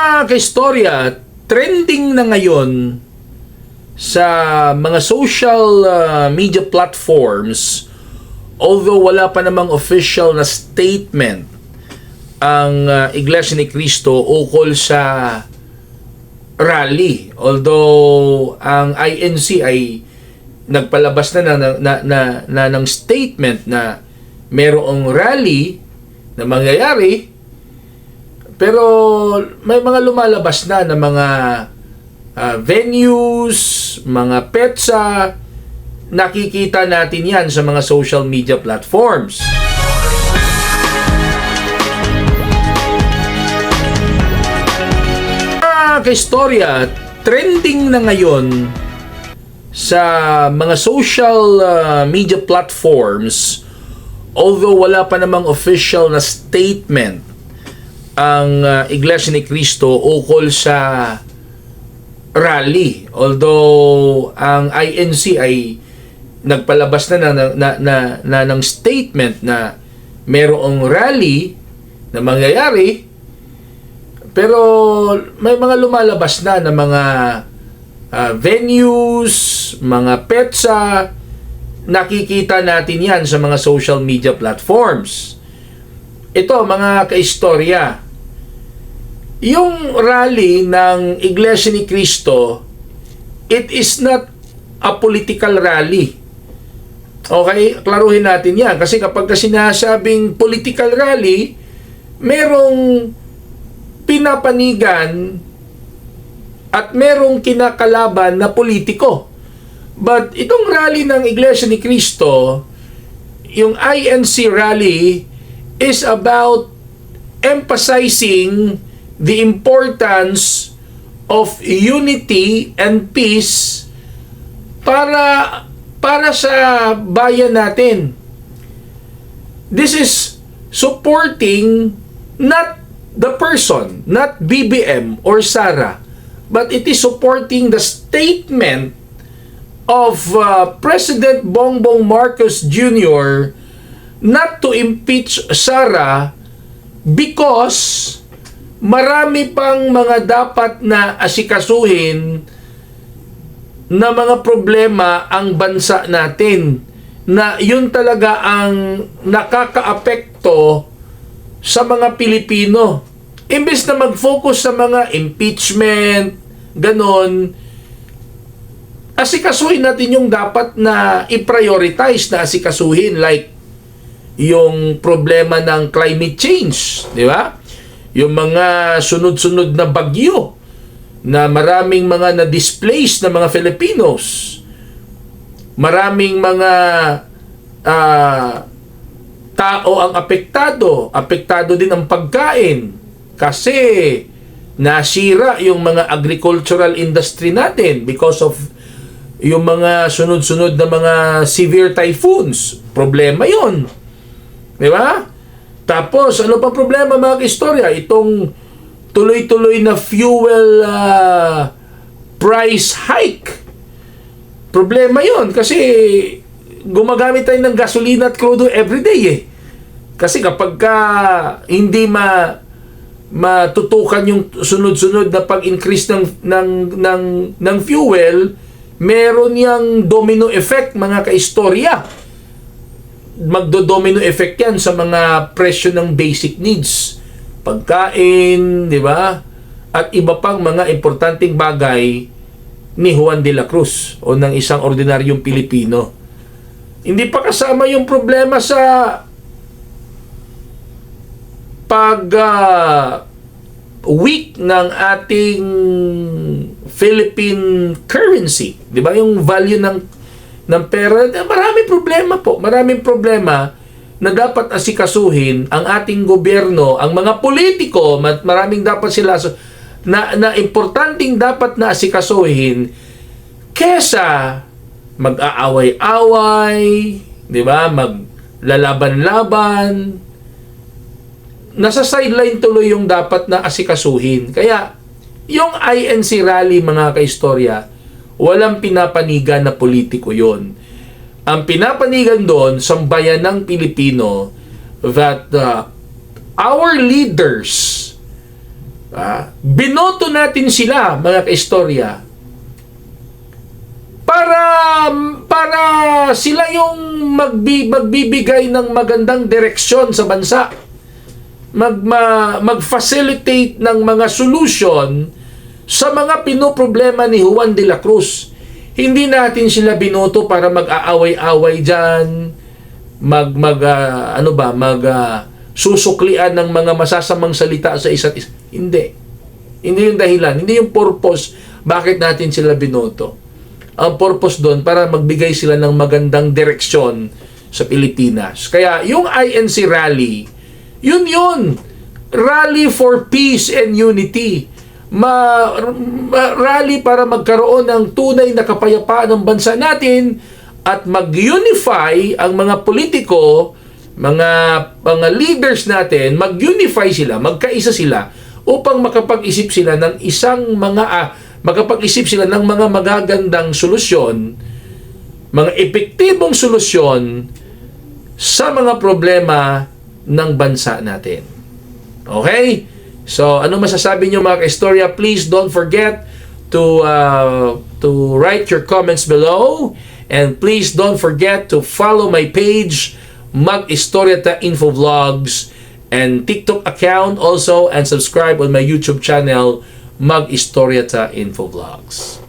Kaistorya, trending na ngayon sa mga social media platforms, although wala pa namang official na statement ang Iglesia ni Cristo ukol sa rally. Although ang INC ay nagpalabas na ng statement na merong rally na mangyayari, pero may mga lumalabas na mga venues, mga petsa, nakikita natin yan sa mga social media platforms. Kaistorya, trending na ngayon sa mga social media platforms, although wala pa namang official na statement ang Iglesia ni Cristo ukol sa rally. Although ang INC ay nagpalabas na ng statement na merong rally na mangyayari, pero may mga lumalabas na mga venues, mga petsa, nakikita natin yan sa mga social media platforms. Ito, mga kaistorya, yung rally ng Iglesia ni Cristo, it is not a political rally. Okay, klaruhin natin yan. Kasi kapag sinasabing political rally, merong pinapanigan at merong kinakalaban na politiko. But itong rally ng Iglesia ni Cristo, yung INC rally, is about emphasizing the importance of unity and peace para sa bayan natin. This is supporting not the person, not BBM or Sara, but it is supporting the statement of President Bongbong Marcos Jr. not to impeach Sara because marami pang mga dapat na asikasuhin na mga problema ang bansa natin, na yun talaga ang nakakaapekto sa mga Pilipino. Imbes na mag-focus sa mga impeachment, ganon, asikasuhin natin yung dapat na i-prioritize na asikasuhin, like yung problema ng climate change, di ba? Yung mga sunod-sunod na bagyo na maraming mga na-displaced na mga Filipinos, maraming mga tao ang apektado din ang pagkain kasi nasira yung mga agricultural industry natin because of yung mga sunod-sunod na mga severe typhoons. Problema yon, di ba? Tapos ano pa problema, mga kaistorya? Itong tuloy-tuloy na fuel price hike. Problema yon kasi gumagamit tayo ng gasolina at crudo everyday eh. Kasi kapag hindi matutukan yung sunod-sunod na pag-increase ng fuel, meron yang domino effect, mga kaistorya. Magdo-domino effect yan sa mga presyo ng basic needs, pagkain, di ba? At iba pang mga importanteng bagay ni Juan de la Cruz o ng isang ordinaryong Pilipino. Hindi pa kasama yung problema sa weak ng ating Philippine currency, di ba? Yung value ng pera, maraming problema po. Maraming problema na dapat asikasuhin ang ating gobyerno, ang mga politiko, maraming dapat sila na importanteng dapat na asikasuhin kesa mag-aaway-away, di ba? Maglalaban-laban. Nasa sideline tuloy yung dapat na asikasuhin. Kaya yung INC rally, mga kaistorya, walang pinapanigan na politiko yon. Ang pinapanigan doon, sambayan ng Pilipino, that our leaders Binoto natin sila, mga kaistorya, para sila yung magbibigay ng magandang direksyon sa bansa, mag-facilitate ng mga solution sa mga pinoproblema ni Juan de la Cruz. Hindi natin sila binoto para mag-aaway-away diyan, susuklian ng mga masasamang salita sa isa't isa. Hindi yung dahilan, hindi yung purpose bakit natin sila binoto. Ang purpose doon para magbigay sila ng magandang direksyon sa Pilipinas. Kaya yung INC rally, yun rally for peace and unity. Rally para magkaroon ng tunay na kapayapaan ng bansa natin at mag-unify ang mga politiko, mga leaders natin, mag-unify sila, magkaisa sila upang makapag-isip sila ng mga magagandang solusyon, mga epektibong solusyon sa mga problema ng bansa natin. Okay? So, ano masasabi nyo mga ka-istorya? Please don't forget to write your comments below, and please don't forget to follow my page, Mag-Istoryata Info Vlogs, and TikTok account also, and subscribe on my YouTube channel, Mag-Istoryata Info Vlogs.